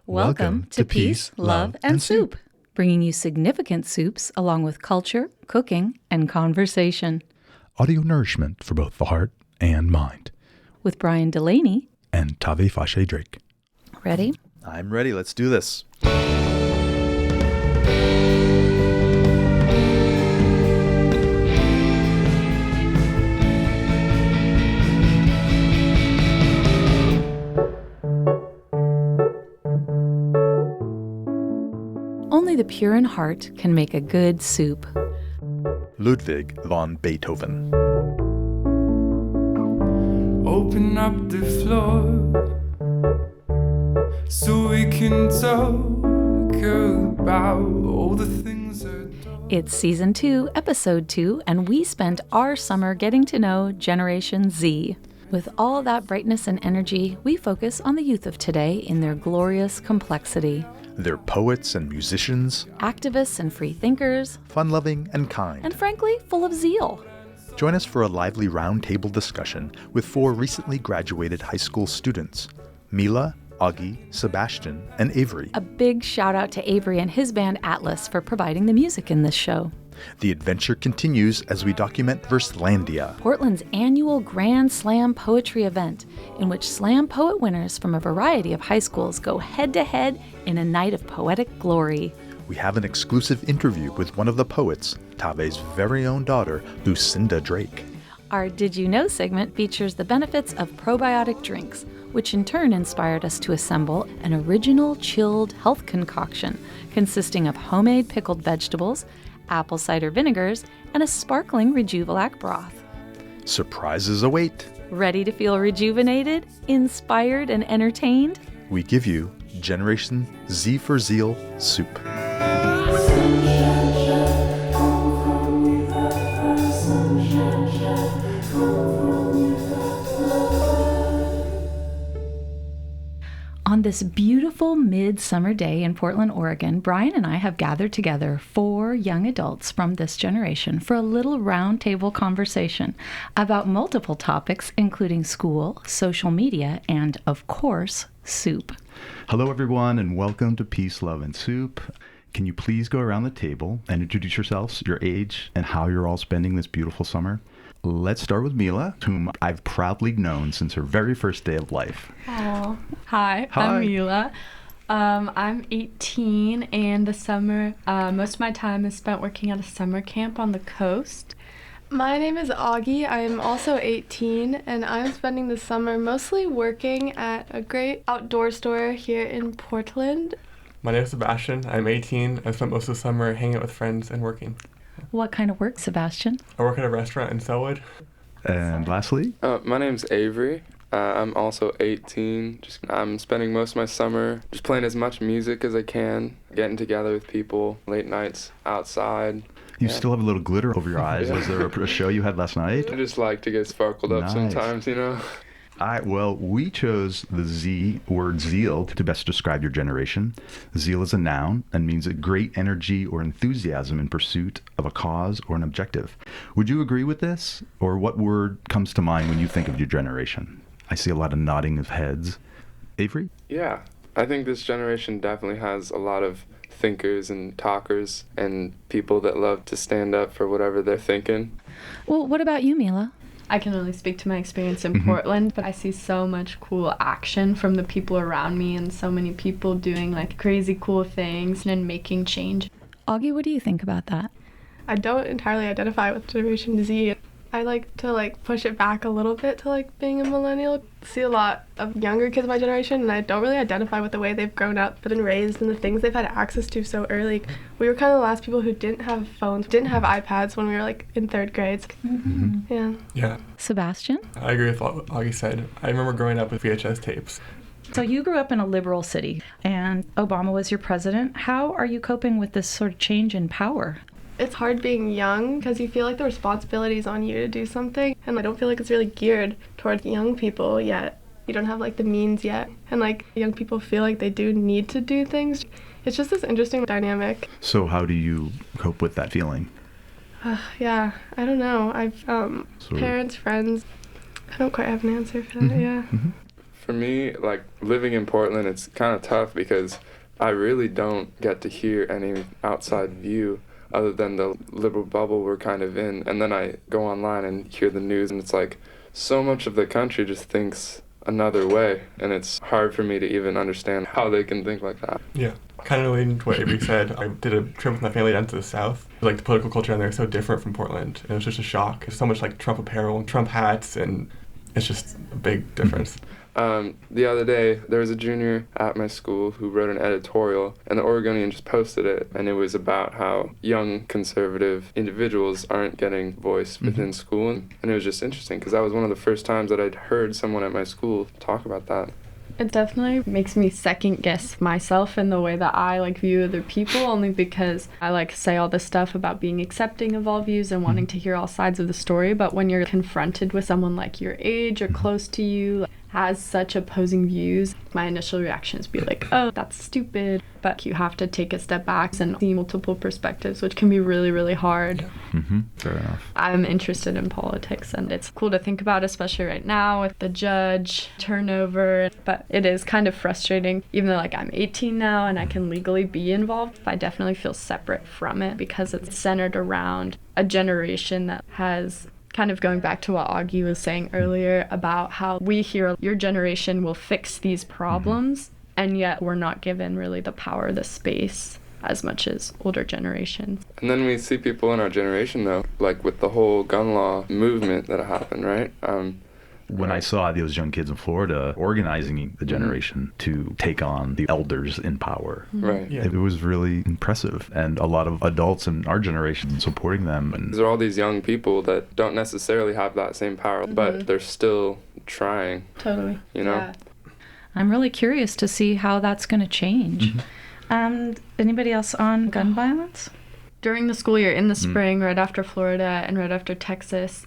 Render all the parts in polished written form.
Welcome to Peace, Love, and Soup, bringing you significant soups along with culture, cooking, and conversation. Audio nourishment for both the heart and mind. With Brian Delaney and Tave Drake. Ready? I'm ready. Let's do this. Only the pure in heart can make a good soup. Ludwig von Beethoven. Open up the floor so we can talk about all the things that... It's Season 2, Episode 2, and we spent our summer getting to know Generation Z. With all that brightness and energy, we focus on the youth of today in their glorious complexity. They're poets and musicians, activists and free thinkers, fun-loving and kind, and frankly, full of zeal. Join us for a lively roundtable discussion with 4 recently graduated high school students, Mila, Oggie, Sebastian, and Avery. A big shout out to Avery and his band Atlas for providing the music in this show. The adventure continues as we document Verslandia, Portland's annual Grand Slam poetry event, in which slam poet winners from a variety of high schools go head-to-head in a night of poetic glory. We have an exclusive interview with one of the poets, Tave's very own daughter, Lucinda Drake. Our Did You Know segment features the benefits of probiotic drinks, which in turn inspired us to assemble an original chilled health concoction consisting of homemade pickled vegetables, apple cider vinegars, and a sparkling rejuvelac broth. Surprises await. Ready to feel rejuvenated, inspired, and entertained? We give you Generation Z for Zeal soup. On this beautiful midsummer day in Portland, Oregon, Brian and I have gathered together 4 young adults from this generation for a little roundtable conversation about multiple topics, including school, social media, and, of course, soup. Hello, everyone, and welcome to Peace, Love, and Soup. Can you please go around the table and introduce yourselves, your age, and how you're all spending this beautiful summer? Let's start with Mila, whom I've proudly known since her very first day of life. Oh, hi. I'm Mila. I'm 18, and this summer, most of my time is spent working at a summer camp on the coast. My name is Oggie. I'm also 18, and I'm spending the summer mostly working at a great outdoor store here in Portland. My name is Sebastian. I'm 18. I spent most of the summer hanging out with friends and working. What kind of work, Sebastian? I work at a restaurant in Selwood. And lastly? My name's Avery. I'm also 18. I'm spending most of my summer just playing as much music as I can, getting together with people, late nights outside. You still have a little glitter over your eyes. Yeah. Was there a show you had last night? I just like to get sparkled up sometimes, you know? Well, we chose the Z word zeal to best describe your generation. Zeal is a noun and means a great energy or enthusiasm in pursuit of a cause or an objective. Would you agree with this? Or what word comes to mind when you think of your generation? I see a lot of nodding of heads. Avery? Yeah, I think this generation definitely has a lot of thinkers and talkers and people that love to stand up for whatever they're thinking. Well, what about you, Mila? I can only speak to my experience in Portland, but I see so much cool action from the people around me and so many people doing like crazy cool things and making change. Oggie, what do you think about that? I don't entirely identify with Generation Z. I like to push it back a little bit to being a millennial. I see a lot of younger kids of my generation, and I don't really identify with the way they've grown up, been raised, and the things they've had access to so early. We were kind of the last people who didn't have phones, didn't have iPads when we were in 3rd grade. Mm-hmm. Yeah. Sebastian? I agree with what Oggie said. I remember growing up with VHS tapes. So you grew up in a liberal city, and Obama was your president. How are you coping with this sort of change in power? It's hard being young because you feel like the responsibility is on you to do something, and I don't feel like it's really geared towards young people yet. You don't have the means yet, and young people feel like they do need to do things. It's just this interesting dynamic. So how do you cope with that feeling? Yeah, I don't know. I've So- parents, friends. I don't quite have an answer for that. Yeah. For me, like living in Portland, it's kind of tough because I really don't get to hear any outside view other than the liberal bubble we're kind of in. And then I go online and hear the news, and it's like so much of the country just thinks another way, and it's hard for me to even understand how they can think like that. Yeah. Kind of relating to what Avery said, I did a trip with my family down to the south. Like the political culture down there is so different from Portland. And it was just a shock. There's so much like Trump apparel and Trump hats, and it's just a big difference. The other day, there was a junior at my school who wrote an editorial, and the Oregonian just posted it, and it was about how young conservative individuals aren't getting voice within school, and it was just interesting because that was one of the first times that I'd heard someone at my school talk about that. It definitely makes me second guess myself in the way that I like view other people, only because I like say all this stuff about being accepting of all views and wanting to hear all sides of the story, but when you're confronted with someone like your age or close to you has such opposing views, my initial reaction is be like, oh, that's stupid. But you have to take a step back and see multiple perspectives, which can be really, really hard. Fair enough. I'm interested in politics, and it's cool to think about, especially right now with the judge turnover. But it is kind of frustrating, even though like I'm 18 now and I can legally be involved. I definitely feel separate from it because it's centered around a generation that has kind of going back to what Oggie was saying earlier about how we hear your generation will fix these problems, and yet we're not given really the power, the space as much as older generations. And then we see people in our generation, though, like with the whole gun law movement that happened, right? When I saw those young kids in Florida organizing the generation to take on the elders in power, Right. Yeah. it was really impressive. And a lot of adults in our generation supporting them. And These are all these young people that don't necessarily have that same power, but they're still trying, Totally. you know? Yeah. I'm really curious to see how that's going to change. Anybody else on gun violence? During the school year in the spring, right after Florida and right after Texas,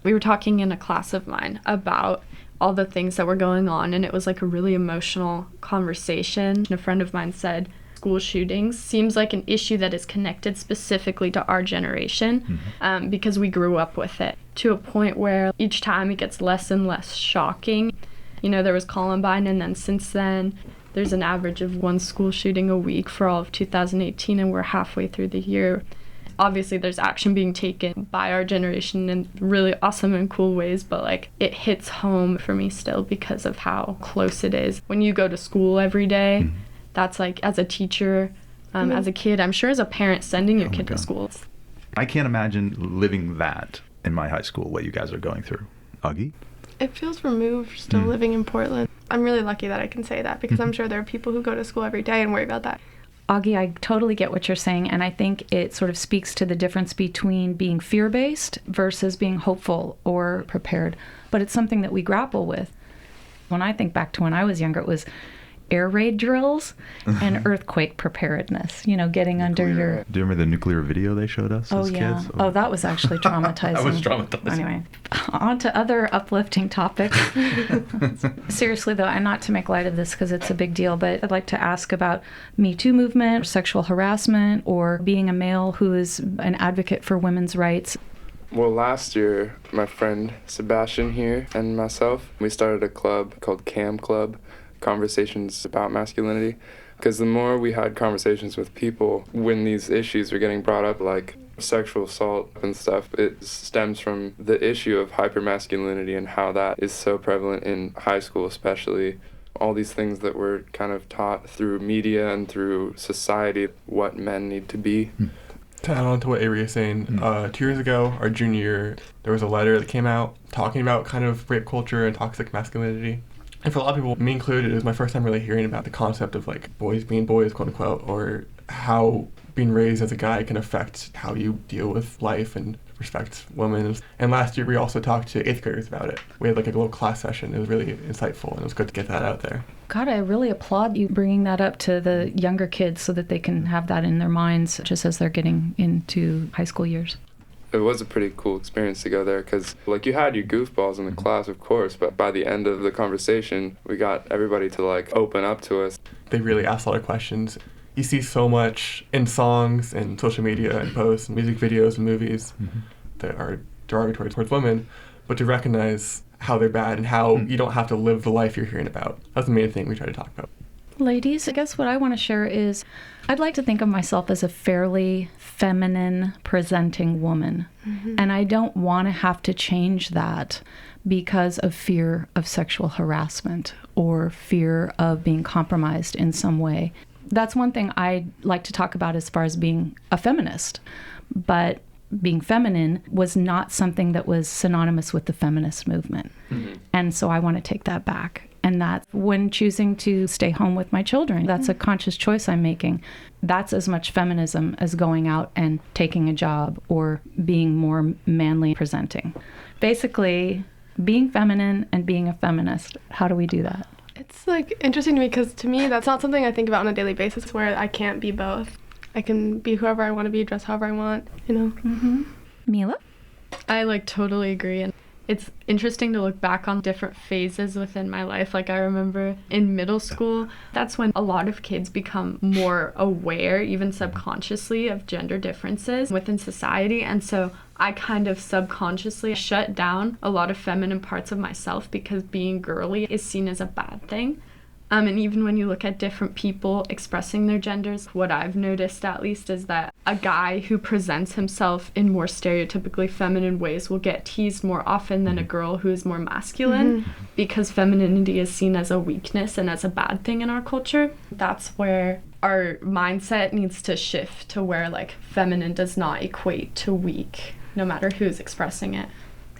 we were talking in a class of mine about all the things that were going on, and it was like a really emotional conversation. And a friend of mine said, school shootings seems like an issue that is connected specifically to our generation because we grew up with it to a point where each time it gets less and less shocking. You know, there was Columbine, and then since then, there's an average of one school shooting a week for all of 2018, and we're halfway through the year. Obviously, there's action being taken by our generation in really awesome and cool ways, but like it hits home for me still because of how close it is. When you go to school every day, that's like as a teacher, as a kid, I'm sure as a parent sending your kid to school. I can't imagine living that in my high school, what you guys are going through. Oggie? It feels removed still living in Portland. I'm really lucky that I can say that because I'm sure there are people who go to school every day and worry about that. Oggie, I totally get what you're saying, and I think it sort of speaks to the difference between being fear-based versus being hopeful or prepared. But it's something that we grapple with. When I think back to when I was younger, it was air raid drills and earthquake preparedness, you know, getting under your... Do you remember the nuclear video they showed us as kids? Oh, that was actually traumatizing. That was traumatizing. Anyway, on to other uplifting topics. Seriously, though, and not to make light of this because it's a big deal, but I'd like to ask about Me Too movement, sexual harassment, or being a male who is an advocate for women's rights. Well, last year, my friend Sebastian here and myself, we started a club called CAM Club, Conversations About Masculinity, because the more we had conversations with people when these issues were getting brought up, like sexual assault and stuff, it stems from the issue of hypermasculinity and how that is so prevalent in high school especially. All these things that we're kind of taught through media and through society, what men need to be. To add on to what Avery is saying, 2 years ago, our junior year, there was a letter that came out talking about kind of rape culture and toxic masculinity. And for a lot of people, me included, it was my first time really hearing about the concept of like boys being boys, quote unquote, or how being raised as a guy can affect how you deal with life and respect women. And last year we also talked to 8th graders about it. We had like a little class session. It was really insightful, and it was good to get that out there. God, I really applaud you bringing that up to the younger kids so that they can have that in their minds just as they're getting into high school years. It was a pretty cool experience to go there because, like, you had your goofballs in the class, of course, but by the end of the conversation, we got everybody to, like, open up to us. They really asked a lot of questions. you see so much in songs and social media and posts and music videos and movies that are derogatory towards women, but to recognize how they're bad and how you don't have to live the life you're hearing about. That's the main thing we try to talk about. Ladies, I guess what I want to share is I'd like to think of myself as a fairly feminine presenting woman. And I don't want to have to change that because of fear of sexual harassment or fear of being compromised in some way. That's one thing I like to talk about as far as being a feminist. But being feminine was not something that was synonymous with the feminist movement. And so I want to take that back. And that's when choosing to stay home with my children. That's a conscious choice I'm making. That's as much feminism as going out and taking a job or being more manly presenting. Basically, being feminine and being a feminist. How do we do that? It's like interesting to me because to me that's not something I think about on a daily basis where I can't be both. I can be whoever I want to be, dress however I want, you know. Mila? I like totally agree. And it's interesting to look back on different phases within my life. Like I remember in middle school, that's when a lot of kids become more aware, even subconsciously, of gender differences within society. And so I kind of subconsciously shut down a lot of feminine parts of myself because being girly is seen as a bad thing. And even when you look at different people expressing their genders, what I've noticed at least is that a guy who presents himself in more stereotypically feminine ways will get teased more often than a girl who is more masculine because femininity is seen as a weakness and as a bad thing in our culture. That's where our mindset needs to shift to where like feminine does not equate to weak, no matter who's expressing it.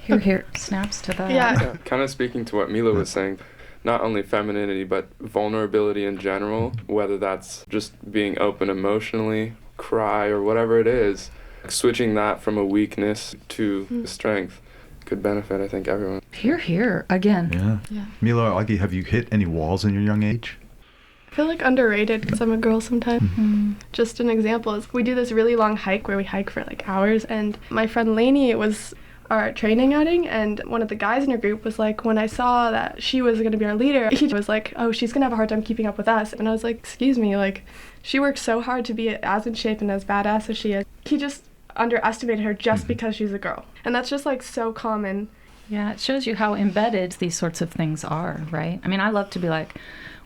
Here, snaps to that. Yeah. Kind of speaking to what Mila was saying, not only femininity, but vulnerability in general, whether that's just being open emotionally, cry, or whatever it is, switching that from a weakness to strength could benefit, I think, everyone. Here, again. Yeah. Mila or Oggie, have you hit any walls in your young age? I feel like underrated because I'm a girl sometimes. Just an example is we do this really long hike where we hike for like hours, and my friend Lainey was our training outing, and one of the guys in her group was like, when I saw that she was going to be our leader, he was like, oh, she's going to have a hard time keeping up with us. And I was like, excuse me, like, she works so hard to be as in shape and as badass as she is. He just underestimated her just because she's a girl. And that's just like so common. Yeah, it shows you how embedded these sorts of things are, right? I mean, I love to be like,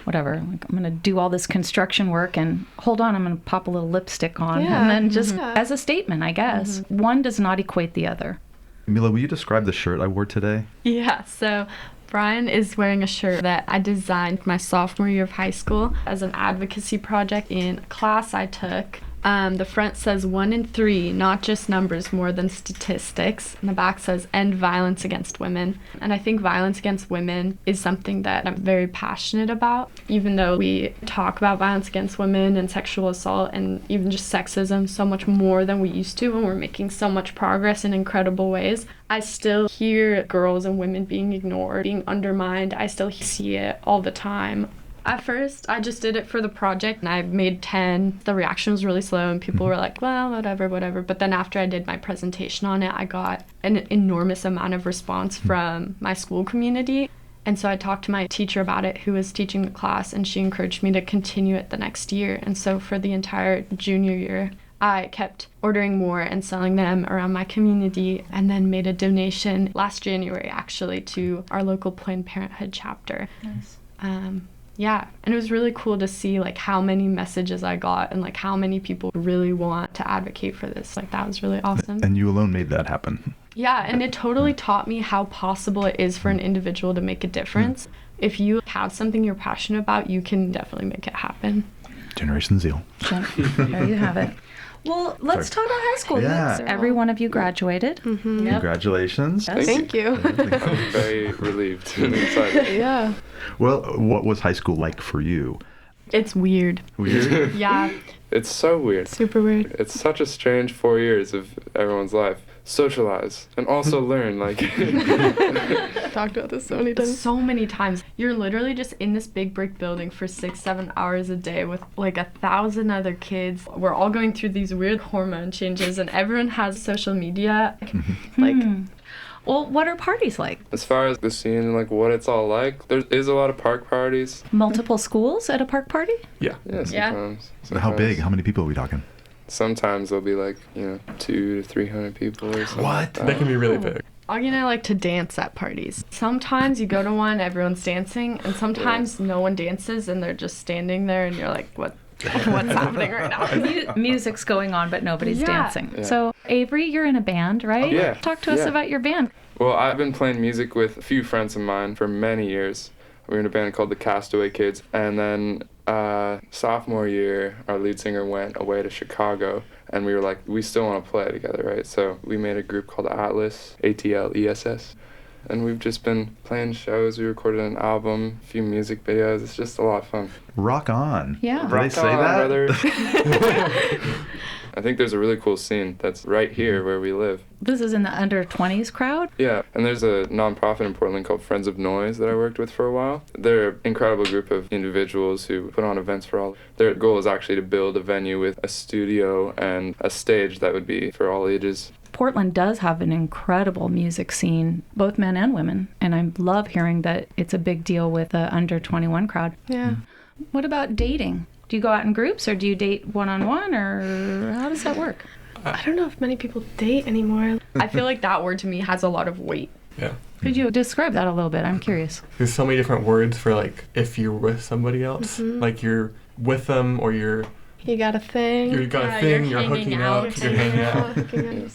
whatever, like, I'm going to do all this construction work and hold on, I'm going to pop a little lipstick on. And then just as a statement, I guess. One does not equate the other. Mila, will you describe the shirt I wore today? Yeah, so Brian is wearing a shirt that I designed my sophomore year of high school as an advocacy project in a class I took. The front says 1 in 3, not just numbers, more than statistics. And the back says end violence against women. And I think violence against women is something that I'm very passionate about. Even though we talk about violence against women and sexual assault and even just sexism so much more than we used to, and we're making so much progress in incredible ways, I still hear girls and women being ignored, being undermined. I still see it all the time. At first, I just did it for the project, and I made 10. The reaction was really slow, and people were like, well, whatever. But then after I did my presentation on it, I got an enormous amount of response from my school community. And so I talked to my teacher about it, who was teaching the class, and she encouraged me to continue it the next year. And so for the entire junior year, I kept ordering more and selling them around my community, and then made a donation last January, actually, to our local Planned Parenthood chapter. Nice. Yeah, and it was really cool to see like how many messages I got and like how many people really want to advocate for this. Like that was really awesome. And you alone made that happen. Yeah, and it totally taught me how possible it is for an individual to make a difference. If you have something you're passionate about, you can definitely make it happen. Generation Zeal. There you have it. Well, let's talk about high school. Yeah. Every one of you graduated. Yep. Congratulations. Yes. Thank you. I'm very relieved and excited. Yeah. Well, what was high school like for you? It's weird. Weird? Yeah. It's so weird. Super weird. It's such a strange 4 years of everyone's life. Socialize and also learn, like. Talked about this so many times. So many times. You're literally just in this big brick building for 6-7 hours a day with like 1,000 other kids. We're all going through these weird hormone changes, and everyone has social media. Like, Well, what are parties like? As far as the scene and like what it's all like, there is a lot of park parties. Multiple schools at a park party? Yeah. Yeah, sometimes. So how big? How many people are we talking? Sometimes there'll be like, 200 to 300 people or something. What? Like that. They can be really big. Augie and I like to dance at parties. Sometimes you go to one, everyone's dancing, and sometimes no one dances and they're just standing there and you're like, what's happening right now? Music's going on, but nobody's Yeah. dancing. Yeah. So, Avery, you're in a band, right? Yeah. Talk to us Yeah. about your band. Well, I've been playing music with a few friends of mine for many years. We were in a band called the Castaway Kids. And then sophomore year, our lead singer went away to Chicago. And we were like, we still want to play together, right? So we made a group called Atlas, ATLESS. And we've just been playing shows. We recorded an album, a few music videos. It's just a lot of fun. Rock on. Yeah. Did they Rock say on, that? brother. I think there's a really cool scene that's right here where we live. This is in the under 20s crowd. Yeah, and there's a nonprofit in Portland called Friends of Noise that I worked with for a while. They're an incredible group of individuals who put on events for all. Their goal is actually to build a venue with a studio and a stage that would be for all ages. Portland does have an incredible music scene, both men and women, and I love hearing that it's a big deal with the under 21 crowd. Yeah. What about dating? Do you go out in groups or do you date one-on-one, or how does that work? I don't know if many people date anymore. I feel like that word to me has a lot of weight. Yeah. Could you describe that a little bit? I'm curious. There's so many different words for like if you're with somebody else, like you're with them or you're You got a thing. you got Yeah, a thing, you're you're hanging hooking out. out, you're hanging out. Hooking out.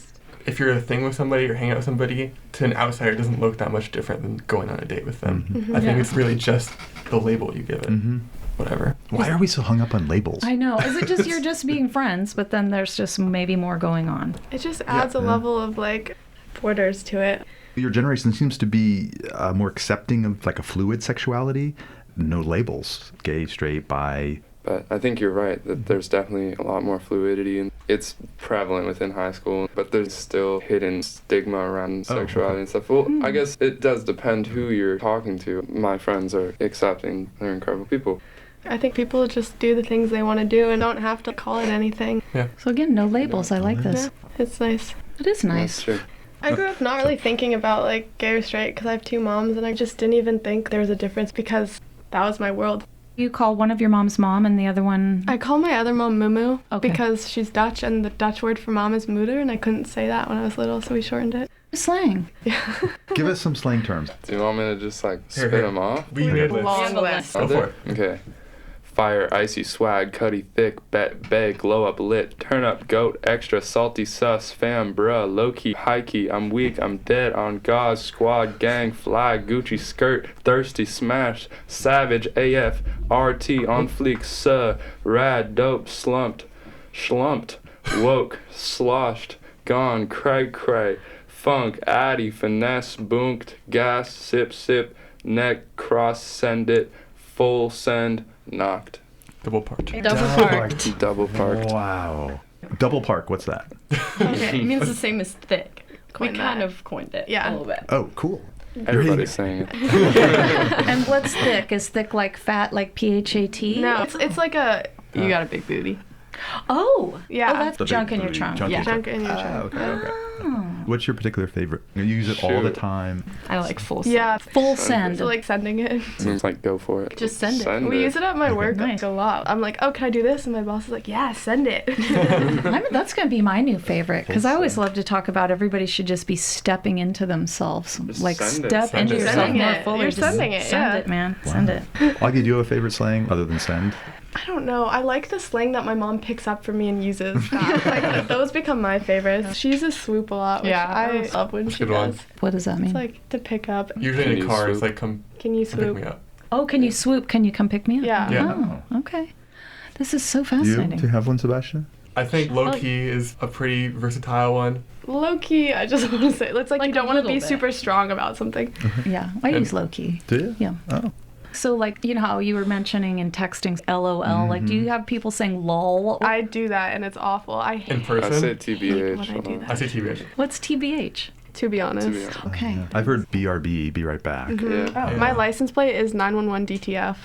If you're a thing with somebody, you're hanging out with somebody, to an outsider, it doesn't look that much different than going on a date with them. I think Yeah. it's really just the label you give it. Whatever. Why are we so hung up on labels? I know. Is it just you're just being friends, but then there's just maybe more going on? It just adds a level of like borders to it. Your generation seems to be more accepting of like a fluid sexuality. No labels. Gay, straight, bi. But I think you're right that there's definitely a lot more fluidity, and it's prevalent within high school, but there's still hidden stigma around sexuality and stuff. Well, I guess it does depend who you're talking to. My friends are accepting. They're incredible people. I think people just do the things they want to do and don't have to call it anything. So again, no labels. I like this. Yeah, it's nice. It is nice. That's true. I grew up not really thinking about like gay or straight because I have two moms, and I just didn't even think there was a difference because that was my world. You call one of your mom's mom and the other one... I call my other mom Mumu Okay. because she's Dutch and the Dutch word for mom is moeder, and I couldn't say that when I was little, so we shortened it. Slang. Give us some slang terms. Do you want me to just like Here, spit here. them off? We made this. Long list. Go for it. Okay. Fire, icy, swag, cutty, thick, bet, beg, glow up, lit, turn up, goat, extra, salty, sus, fam, bruh, low key, high key, I'm weak, I'm dead, on God's squad, gang, fly, Gucci skirt, thirsty, smash, savage, AF, RT, on fleek, rad, dope, slumped, woke, sloshed, gone, cray, funk, addy, finesse, bonked, gas, sip, neck, cross, send it, full send, knocked. Double part. Double parked. Wow. Double park, what's that? Okay, it means the same as thick. Coined we kind that. of coined it Yeah. a little bit. Oh, cool. Everybody's saying it. And what's thick? Is thick like fat, like PHAT? No, it's like a You got a big booty. Oh. Yeah. Oh, that's The big junk in your booty, trunk. junk Yeah. junk in your trunk. Okay. What's your particular favorite? You use it all the Shoot. time. I like full Yeah, Full send. so like sending it. Seems like go for it. Just send it. We use it at my work Nice. like, a lot. I'm like, oh, can I do this? And my boss is like, yeah, send it. That's going to be my new favorite because I always love to talk about everybody should just be stepping into themselves. Just Like send it. step Send into it. yourself Sending more it. fully. You're Just sending it, Send yeah. it, man. Send it. Augie, do you have a favorite slang other than send? I don't know. I like the slang that my mom picks up for me and uses. Like, those become my favorites. She uses swoop a lot, which Yeah. I love when she Good one. does. What does that mean? It's like to pick up. Usually Can in a you car, it's swoop? like come Can you pick swoop? me up. Oh, can you swoop? Can you come pick me up? Yeah. Yeah. Oh, okay. This is so You? fascinating. Do you have one, Sebastian? I think low key is a pretty versatile one. Low key, I just want to say, it's like Like you don't a want to little be bit. super strong about something. Yeah, I use low key. Do you? Yeah. Oh. So, like, you know how you were mentioning in texting LOL, like, do you have people saying lol? I do that and it's awful. I In hate person? I say TBH. when I do I that. say TBH. What's TBH? to be honest. Okay. I've heard BRB, be right back. Yeah. My license plate is 911 DTF.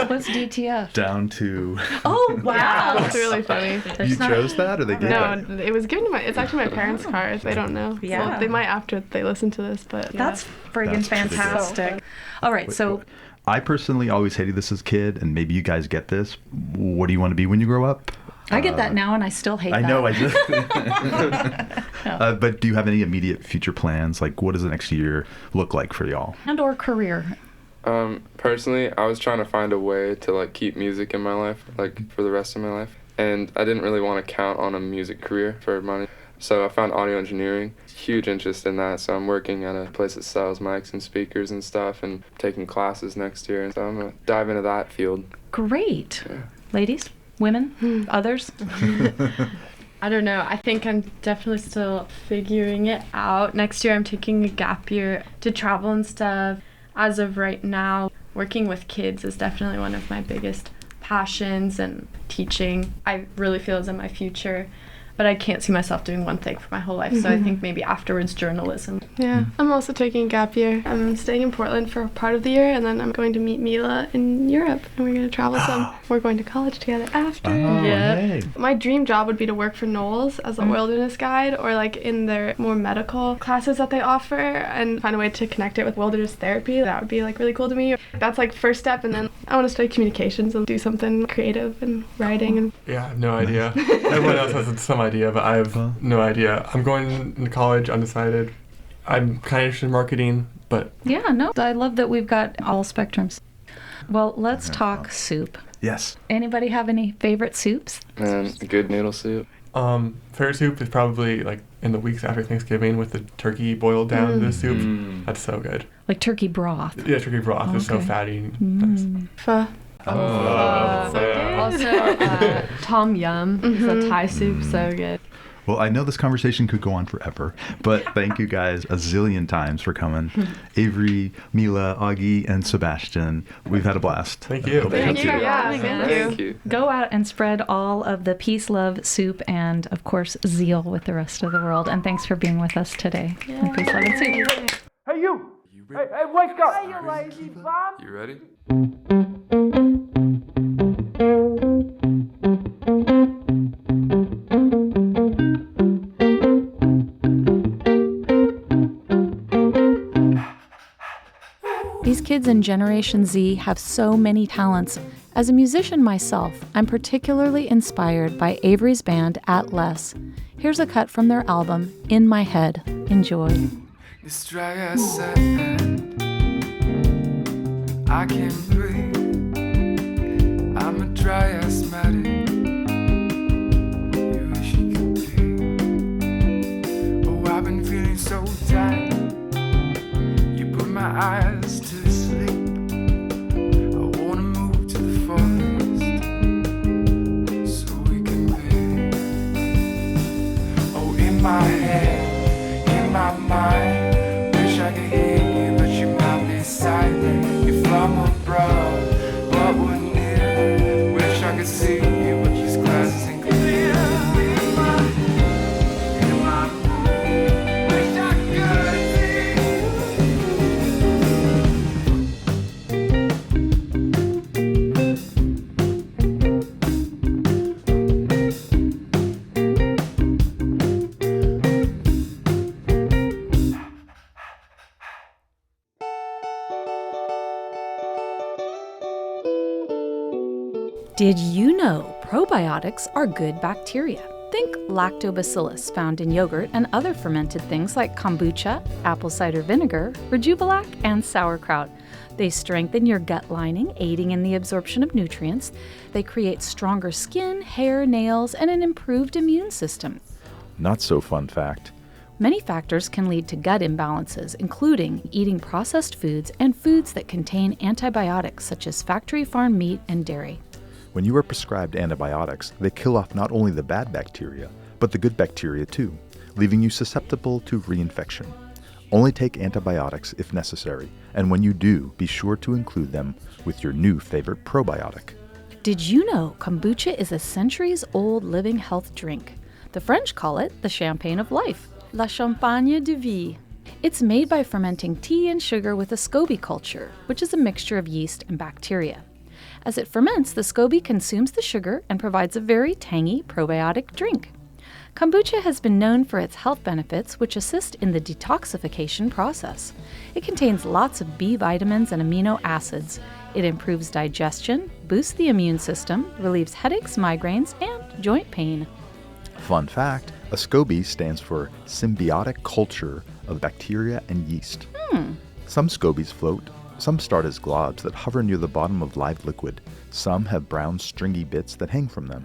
What's DTF? Down to... Oh, wow. It's really funny. You chose that or they gave No, that? it was given to it's actually my parents' car. They don't know. Yeah. Well, they might after they listen to this, but That's friggin' That's pretty good. fantastic. All right, so I personally always hated this as a kid, and maybe you guys get this. What do you want to be when you grow up? I get that now, and I still hate I that. know, I just... but do you have any immediate future plans? Like, what does the next year look like for y'all? And or career. Personally, I was trying to find a way to like keep music in my life, like for the rest of my life. And I didn't really want to count on a music career for money. So I found audio engineering, huge interest in that. So I'm working at a place that sells mics and speakers and stuff and taking classes next year. And so I'm going to dive into that field. Great. Yeah. Ladies, women, others? I don't know. I think I'm definitely still figuring it out. Next year I'm taking a gap year to travel and stuff. As of right now, working with kids is definitely one of my biggest passions, and teaching I really feel is in my future. But I can't see myself doing one thing for my whole life, so I think maybe afterwards journalism. yeah. I'm also taking a gap year. I'm staying in Portland for part of the year, and then I'm going to meet Mila in Europe, and we're going to travel some. We're going to college together after. Yeah. Hey. My dream job would be to work for Knowles as a wilderness guide, or like in their more medical classes that they offer, and find a way to connect it with wilderness therapy. That would be like really cool to me. That's like first step, and then I want to study communications and do something creative and writing. And Yeah, I have no idea. Everyone else has some idea, but I have no idea. I'm going to college undecided. I'm kind of interested in marketing, but Yeah, no, I love that we've got all spectrums. Well, let's talk soup. Yes. Anybody have any favorite soups? And a good noodle soup. favorite soup is probably like in the weeks after Thanksgiving with the turkey boiled down into the soup. That's so good. Like turkey broth. Yeah, turkey broth is so Okay. fatty. Nice. Pho. Also, tom yum is a Thai soup, so good. Well, I know this conversation could go on forever, but thank you guys a zillion times for coming. Avery, Mila, Oggie, and Sebastian, we've had a blast. Thank you. Thank you for Yeah, having us. Thank you. Go out and spread all of the peace, love, soup, and of course, zeal with the rest of the world. And thanks for being with us today. On Peace, Love, and Soup. Hey, you! Hey, wake up! Hey, you lazy bum! You ready? These kids in Generation Z have so many talents. As a musician myself, I'm particularly inspired by Avery's band At Less. Here's a cut from their album, In My Head. Enjoy. It's dry as sand. I can't breathe. I'm a dry asthmatic. You wish you could be. Oh, I've been feeling so tight. You put my eyes to sleep. I wanna move to the forest so we can be. Oh, in my head, in my mind. Wish I could hear you, but you might be silent. You're from abroad, but we're near. Wish I could see you, but these glasses ain't clear. In my head, in my mind. Wish I could see. Did you know probiotics are good bacteria? Think lactobacillus found in yogurt and other fermented things like kombucha, apple cider vinegar, rejuvelac, and sauerkraut. They strengthen your gut lining, aiding in the absorption of nutrients. They create stronger skin, hair, nails, and an improved immune system. Not so fun fact. Many factors can lead to gut imbalances, including eating processed foods and foods that contain antibiotics such as factory farm meat and dairy. When you are prescribed antibiotics, they kill off not only the bad bacteria, but the good bacteria too, leaving you susceptible to reinfection. Only take antibiotics if necessary, and when you do, be sure to include them with your new favorite probiotic. Did you know kombucha is a centuries-old living health drink? The French call it the champagne of life. La Champagne de Vie. It's made by fermenting tea and sugar with a SCOBY culture, which is a mixture of yeast and bacteria. As it ferments, the SCOBY consumes the sugar and provides a very tangy probiotic drink. Kombucha has been known for its health benefits, which assist in the detoxification process. It contains lots of B vitamins and amino acids. It improves digestion, boosts the immune system, relieves headaches, migraines, and joint pain. Fun fact, a SCOBY stands for symbiotic culture of bacteria and yeast. Some SCOBYs float, some start as globs that hover near the bottom of live liquid. Some have brown stringy bits that hang from them.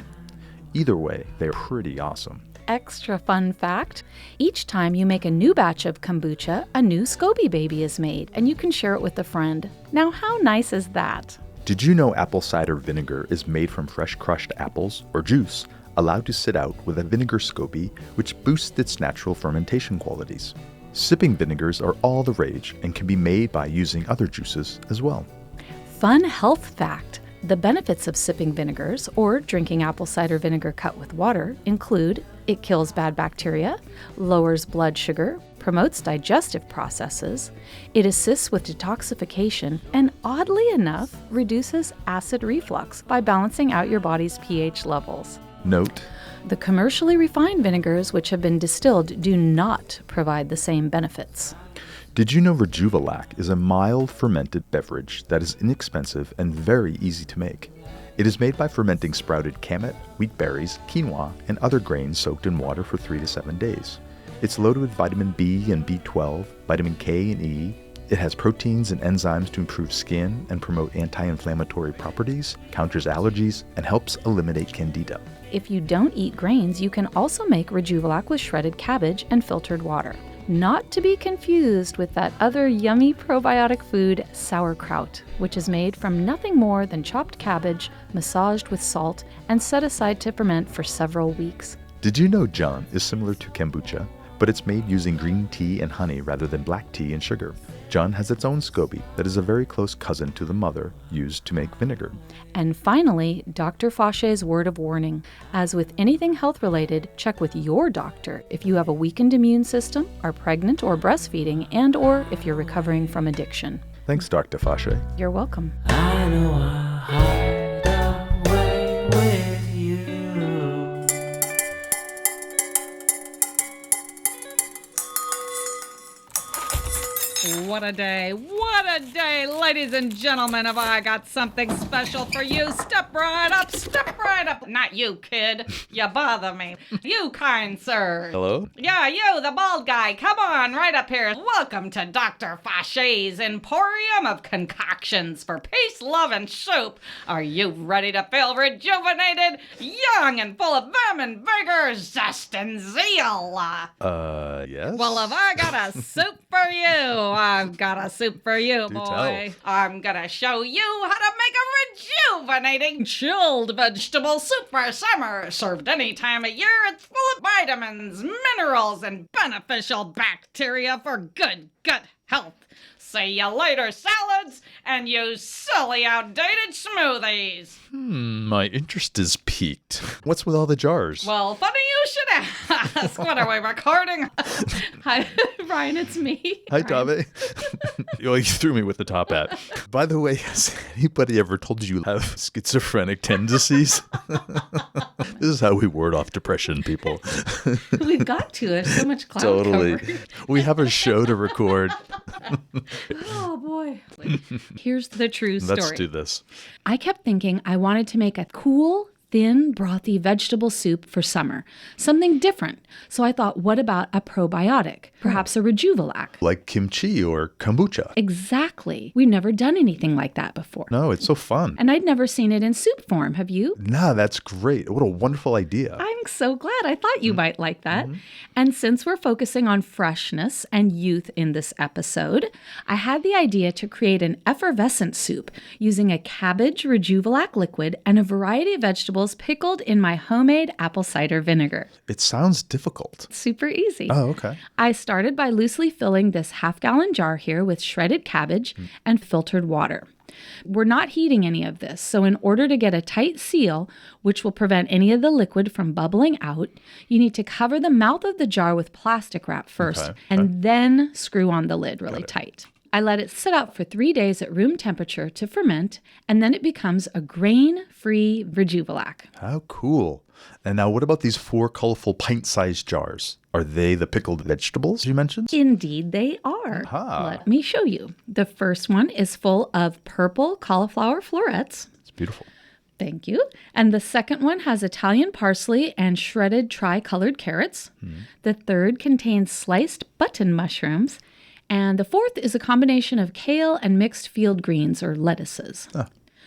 Either way, they're pretty awesome. Extra fun fact, each time you make a new batch of kombucha, a new SCOBY baby is made, and you can share it with a friend. Now, how nice is that? Did you know apple cider vinegar is made from fresh crushed apples or juice, allowed to sit out with a vinegar SCOBY, which boosts its natural fermentation qualities? Sipping vinegars are all the rage and can be made by using other juices as well. Fun health fact. The benefits of sipping vinegars or drinking apple cider vinegar cut with water include it kills bad bacteria, lowers blood sugar, promotes digestive processes, it assists with detoxification, and oddly enough, reduces acid reflux by balancing out your body's pH levels. Note: the commercially refined vinegars which have been distilled do not provide the same benefits. Did you know rejuvelac is a mild fermented beverage that is inexpensive and very easy to make? It is made by fermenting sprouted kamut, wheat berries, quinoa, and other grains soaked in water for 3 to 7 days. It's loaded with vitamin B and B12, vitamin K and E. It has proteins and enzymes to improve skin and promote anti-inflammatory properties, counters allergies, and helps eliminate candida. If you don't eat grains, you can also make rejuvelac with shredded cabbage and filtered water. Not to be confused with that other yummy probiotic food, sauerkraut, which is made from nothing more than chopped cabbage, massaged with salt, and set aside to ferment for several weeks. Did you know John is similar to kombucha, but it's made using green tea and honey rather than black tea and sugar? John has its own SCOBY that is a very close cousin to the mother used to make vinegar. And finally, Dr. Fauchet's word of warning. As with anything health-related, check with your doctor if you have a weakened immune system, are pregnant or breastfeeding, and or if you're recovering from addiction. Thanks, Dr. Fauchet. You're welcome. I know I'll hide away with you. What a day, ladies and gentlemen, have I got something special for you. Step right up. Not you, kid, you bother me. You, kind sir. Hello? Yeah, you, the bald guy, come on, right up here. Welcome to Dr. Fauchet's Emporium of Concoctions for Peace, Love, and Soup. Are you ready to feel rejuvenated, young, and full of vim and vigor, zest, and zeal? Yes? Well, have I got a soup for you? I've got a soup for you, Do boy. tell. I'm gonna show you how to make a rejuvenating chilled vegetable soup for summer. Served any time of year, it's full of vitamins, minerals, and beneficial bacteria for good gut health. See you later, salads, and you silly outdated smoothies. My interest is piqued. What's with all the jars? Well, funny you should ask. What are we recording? Hi, Brian, it's me. Hi, Tave. Well, you threw me with the top hat. By the way, has anybody ever told you you have schizophrenic tendencies? This is how we ward off depression, people. We've got to. There's so much cloud Totally. cover. We have a show to record. Oh, boy. Here's the true story. Let's do this. I kept thinking I wanted to make a cool, thin, brothy vegetable soup for summer. Something different. So I thought, what about a probiotic? Perhaps a rejuvelac. Like kimchi or kombucha. Exactly. We've never done anything like that before. No, it's so fun. And I'd never seen it in soup form. Have you? Nah, that's great. What a wonderful idea. I'm so glad. I thought you might like that. And since we're focusing on freshness and youth in this episode, I had the idea to create an effervescent soup using a cabbage rejuvelac liquid and a variety of vegetables vegetables pickled in my homemade apple cider vinegar. It sounds difficult. Super easy. Oh, okay. I started by loosely filling this half-gallon jar here with shredded cabbage and filtered water. We're not heating any of this, so in order to get a tight seal, which will prevent any of the liquid from bubbling out, you need to cover the mouth of the jar with plastic wrap first, and then screw on the lid really tight. I let it sit out for 3 days at room temperature to ferment, and then it becomes a grain-free rejuvelac. How cool. And now what about these 4 colorful pint-sized jars? Are they the pickled vegetables you mentioned? Indeed, they are. Let me show you. The first one is full of purple cauliflower florets. It's beautiful. Thank you. And the second one has Italian parsley and shredded tri-colored carrots. The third contains sliced button mushrooms. And the fourth is a combination of kale and mixed field greens or lettuces.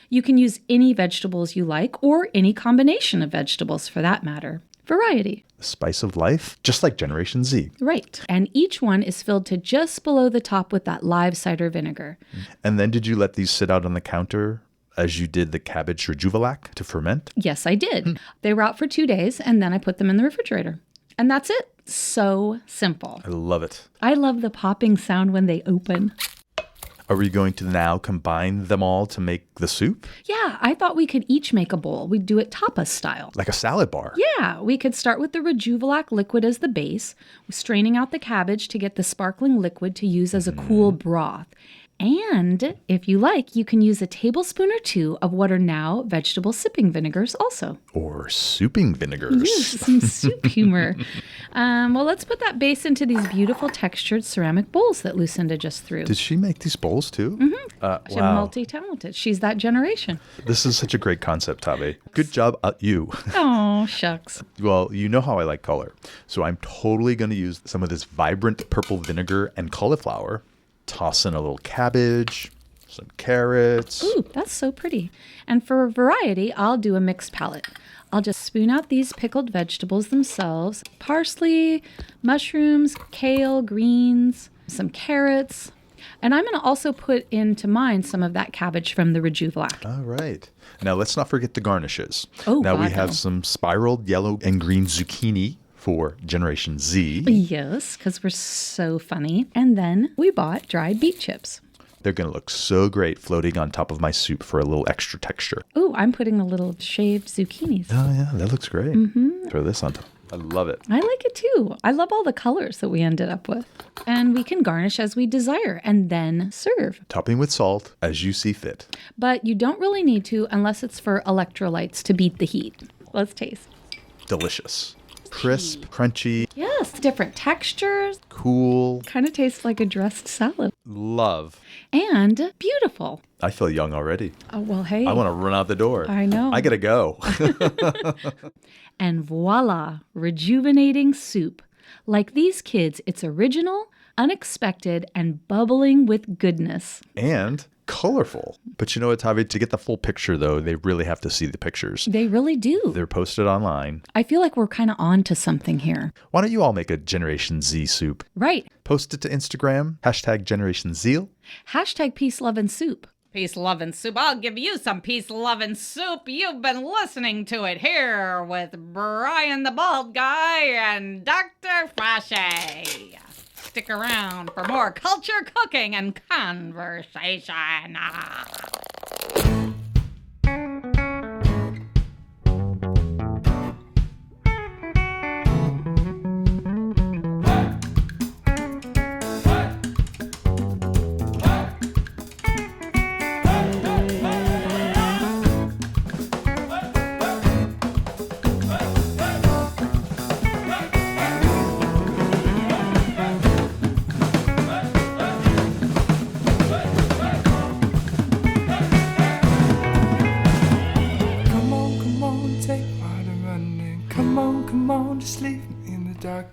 You can use any vegetables you like or any combination of vegetables for that matter. Variety. The spice of life, just like Generation Z. Right. And each one is filled to just below the top with that live cider vinegar. And then did you let these sit out on the counter as you did the cabbage rejuvelac to ferment? Yes, I did. They were out for 2 days and then I put them in the refrigerator. And that's it. So simple. I love it. I love the popping sound when they open. Are we going to now combine them all to make the soup? Yeah, I thought we could each make a bowl. We'd do it tapas style. Like a salad bar? Yeah, we could start with the rejuvelac liquid as the base, straining out the cabbage to get the sparkling liquid to use as a cool broth. And if you like, you can use a tablespoon or 2 of what are now vegetable sipping vinegars also. Or souping vinegars. Yes, some soup humor. Well, let's put that base into these beautiful textured ceramic bowls that Lucinda just threw. Did she make these bowls too? She's Wow. multi-talented. She's that generation. This is such a great concept, Tave. Good job, you. Oh, shucks. Well, you know how I like color. So I'm totally going to use some of this vibrant purple vinegar and cauliflower. Toss in a little cabbage, some carrots. Ooh, that's so pretty. And for variety, I'll do a mixed palette. I'll just spoon out these pickled vegetables themselves. Parsley, mushrooms, kale, greens, some carrots. And I'm going to also put into mine some of that cabbage from the rejuvelac. All right. Now let's not forget the garnishes. Oh, now we God, have no. some spiraled yellow and green zucchini for Generation Z. Yes, because we're so funny. And then we bought dried beet chips. They're going to look so great floating on top of my soup for a little extra texture. Ooh, I'm putting a little shaved zucchinis. Oh, yeah, that looks great. Throw this on top. I love it. I like it too. I love all the colors that we ended up with. And we can garnish as we desire and then serve. Topping with salt as you see fit. But you don't really need to unless it's for electrolytes to beat the heat. Let's taste. Delicious. Crisp, crunchy, Yes, different textures. cool. Kind of tastes like a dressed salad. Love. And beautiful. I feel young already. Oh, well, hey. I want to run out the door. I know. I got to go. And voila, rejuvenating soup. Like these kids, it's original, unexpected, and bubbling with goodness. And colorful. But you know what, Tave? To get the full picture, though, they really have to see the pictures. They really do. They're posted online. I feel like we're kind of on to something here. Why don't you all make a Generation Z soup? Right. Post it to Instagram, #Generation Zeal. Hashtag peace, love, and soup. Peace, love, and soup. I'll give you some peace, love, and soup. You've been listening to it here with Brian the Bald Guy and Dr. Flashy. Stick around for more culture, cooking, and conversation.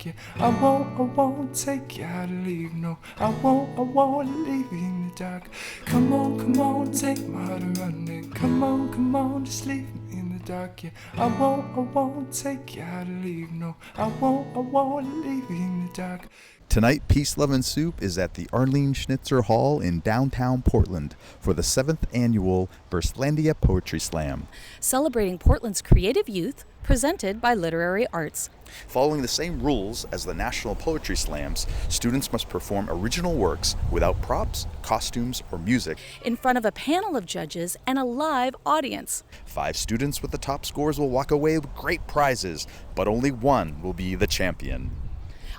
Yeah, I won't take you out to leave. No, I won't leave you in the dark. Come on, take my heart and running. Come on, just leave me in the dark. Yeah, I won't take you out to leave. No, I won't leave you in the dark. Tonight, Peace, Love, and Soup is at the Arlene Schnitzer Hall in downtown Portland for the 7th annual Verslandia Poetry Slam. Celebrating Portland's creative youth, presented by Literary Arts. Following the same rules as the National Poetry Slams, students must perform original works without props, costumes, or music In front of a panel of judges and a live audience. 5 students with the top scores will walk away with great prizes, but only one will be the champion.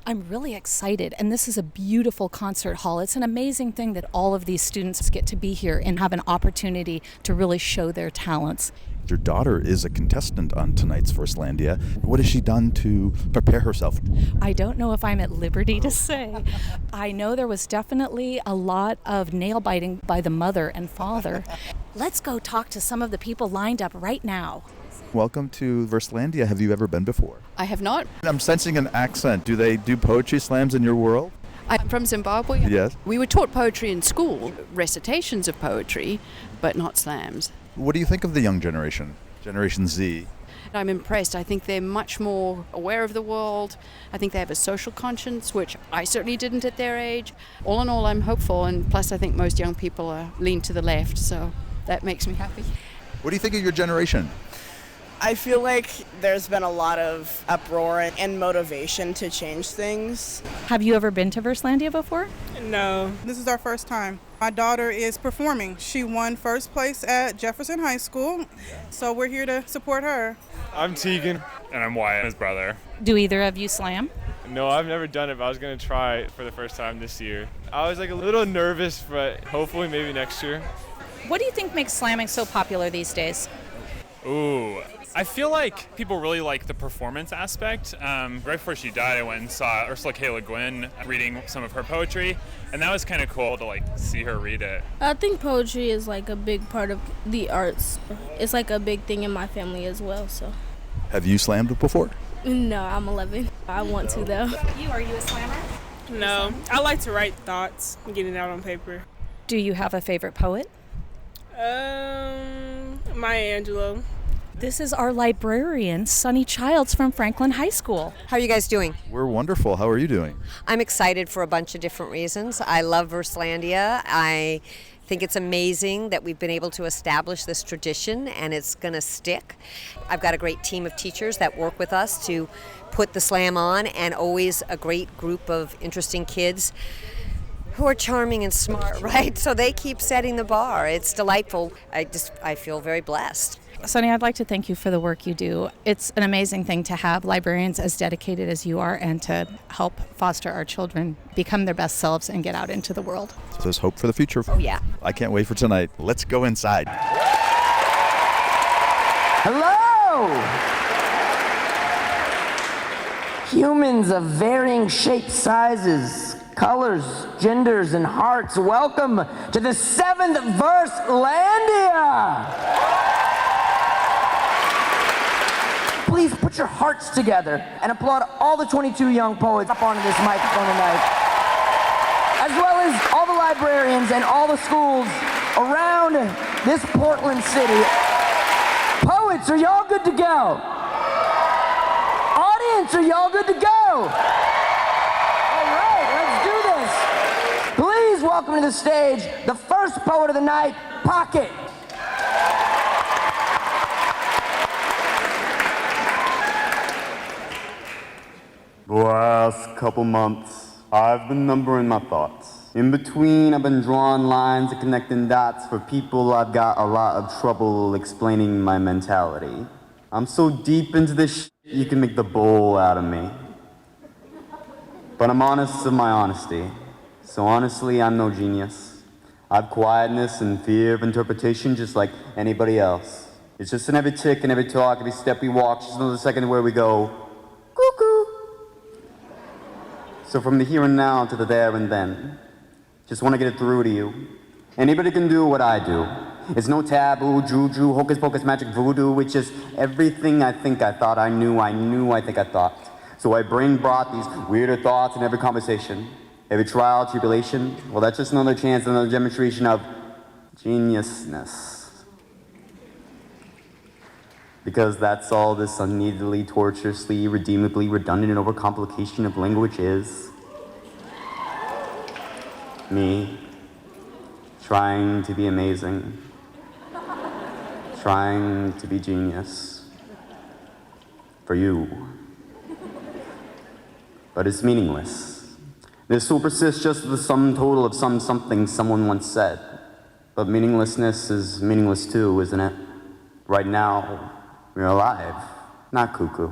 I'm really excited, and this is a beautiful concert hall. It's an amazing thing that all of these students get to be here and have an opportunity to really show their talents. Your daughter is a contestant on tonight's Verslandia. What has she done to prepare herself? I don't know if I'm at liberty to say. I know there was definitely a lot of nail biting by the mother and father. Let's go talk to some of the people lined up right now. Welcome to Verslandia. Have you ever been before? I have not. I'm sensing an accent. Do they do poetry slams in your world? I'm from Zimbabwe. Yes. We were taught poetry in school, recitations of poetry, but not slams. What do you think of the young generation, Generation Z? I'm impressed. I think they're much more aware of the world. I think they have a social conscience, which I certainly didn't at their age. All in all, I'm hopeful, and plus I think most young people are lean to the left, so that makes me happy. What do you think of your generation? I feel like there's been a lot of uproar and motivation to change things. Have you ever been to Verslandia before? No. This is our first time. My daughter is performing. She won first place at Jefferson High School, so we're here to support her. I'm Tegan, and I'm Wyatt, his brother. Do either of you slam? No, I've never done it, but I was going to try it for the first time this year. I was a little nervous, but hopefully maybe next year. What do you think makes slamming so popular these days? Ooh, I feel like people really like the performance aspect. Right before she died, I went and saw Ursula K. Le Guin reading some of her poetry, and that was kind of cool to see her read it. I think poetry is a big part of the arts. It's a big thing in my family as well. So. Have you slammed before? No, I'm 11. I want to though. Are you a slammer? No, I like to write thoughts and get it out on paper. Do you have a favorite poet? Maya Angelou. This is our librarian, Sunny Childs from Franklin High School. How are you guys doing? We're wonderful. How are you doing? I'm excited for a bunch of different reasons. I love Verslandia. I think it's amazing that we've been able to establish this tradition and it's going to stick. I've got a great team of teachers that work with us to put the slam on, and always a great group of interesting kids who are charming and smart, right? So they keep setting the bar. It's delightful. I feel very blessed. Sunny, I'd like to thank you for the work you do. It's an amazing thing to have librarians as dedicated as you are and to help foster our children become their best selves and get out into the world. So there's hope for the future. Oh, yeah. I can't wait for tonight. Let's go inside. Hello! Humans of varying shapes, sizes, colors, genders, and hearts, welcome to the 7th Verslandia! Please put your hearts together and applaud all the 22 young poets up onto this microphone tonight, as well as all the librarians and all the schools around this Portland city. Poets, are y'all good to go? Audience, are y'all good to go? All right, let's do this. Please welcome to the stage the first poet of the night, Pocket. The last couple months, I've been numbering my thoughts. In between, I've been drawing lines and connecting dots for people I've got a lot of trouble explaining my mentality. I'm so deep into this you can make the bull out of me. But I'm honest of my honesty. So honestly, I'm no genius. I have quietness and fear of interpretation just like anybody else. It's just in every tick and every talk, every step we walk, just another second where we go, cuckoo. So from the here and now to the there and then, just want to get it through to you. Anybody can do what I do. It's no taboo, juju, hocus pocus, magic voodoo. It's just everything I think I thought I knew, I think I thought. So I brought these weirder thoughts in every conversation, every trial, tribulation. Well, that's just another chance, another demonstration of geniusness. Because that's all this unneededly, tortuously, redeemably redundant and overcomplication of language is. Me, trying to be amazing, trying to be genius. For you. But it's meaningless. This will persist just the sum total of some something someone once said. But meaninglessness is meaningless too, isn't it? Right now, we're alive, not cuckoo.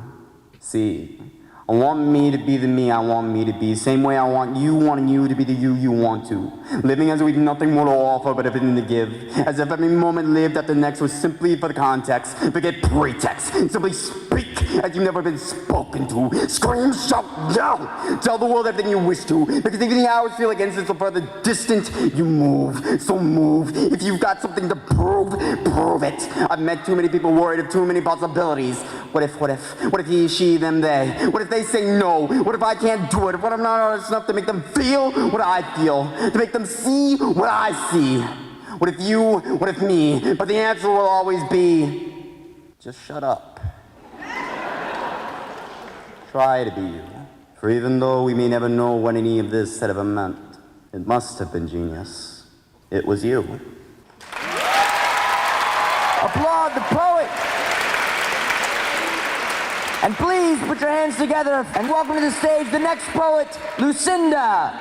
See, I want me to be the me I want me to be. Same way I want you to be the you want to. Living as if we've nothing more to offer but everything to give. As if every moment lived after next was simply for the context. Forget pretext. Simply speak as you've never been spoken to. Scream, shout, yell. Tell the world everything you wish to. Because even the hours feel like instants, the further distant you move. So move. If you've got something to prove, prove it. I've met too many people worried of too many possibilities. What if he, she, them, they? What if they say no? What if I can't do it? What if I'm not honest enough to make them feel what I feel? To make them see what I see? What if you? What if me? But the answer will always be, just shut up. Try to be you. For even though we may never know what any of this had ever meant, it must have been genius. It was you. Applaud the poet. And please put your hands together and welcome to the stage the next poet, Lucinda.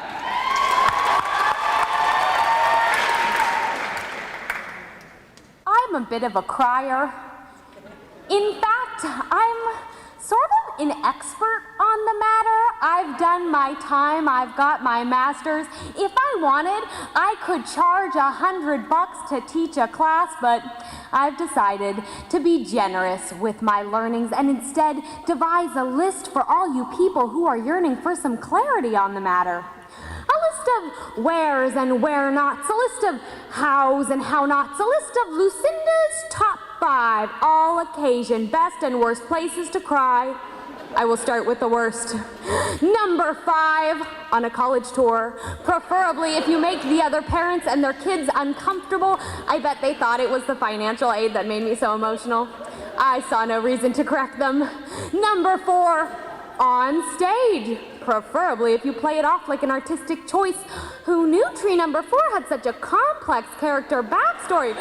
I'm a bit of a crier. In fact, I'm sort of an expert on the matter. I've done my time, I've got my master's. If I wanted, I could charge $100 to teach a class, but I've decided to be generous with my learnings and instead devise a list for all you people who are yearning for some clarity on the matter. A list of wheres and where-nots, a list of hows and how-nots, a list of Lucinda's top 5 all-occasion best and worst places to cry. I will start with the worst. Number 5, on a college tour. Preferably if you make the other parents and their kids uncomfortable. I bet they thought it was the financial aid that made me so emotional. I saw no reason to correct them. Number 4, on stage. Preferably if you play it off like an artistic choice. Who knew tree number 4 had such a complex character backstory?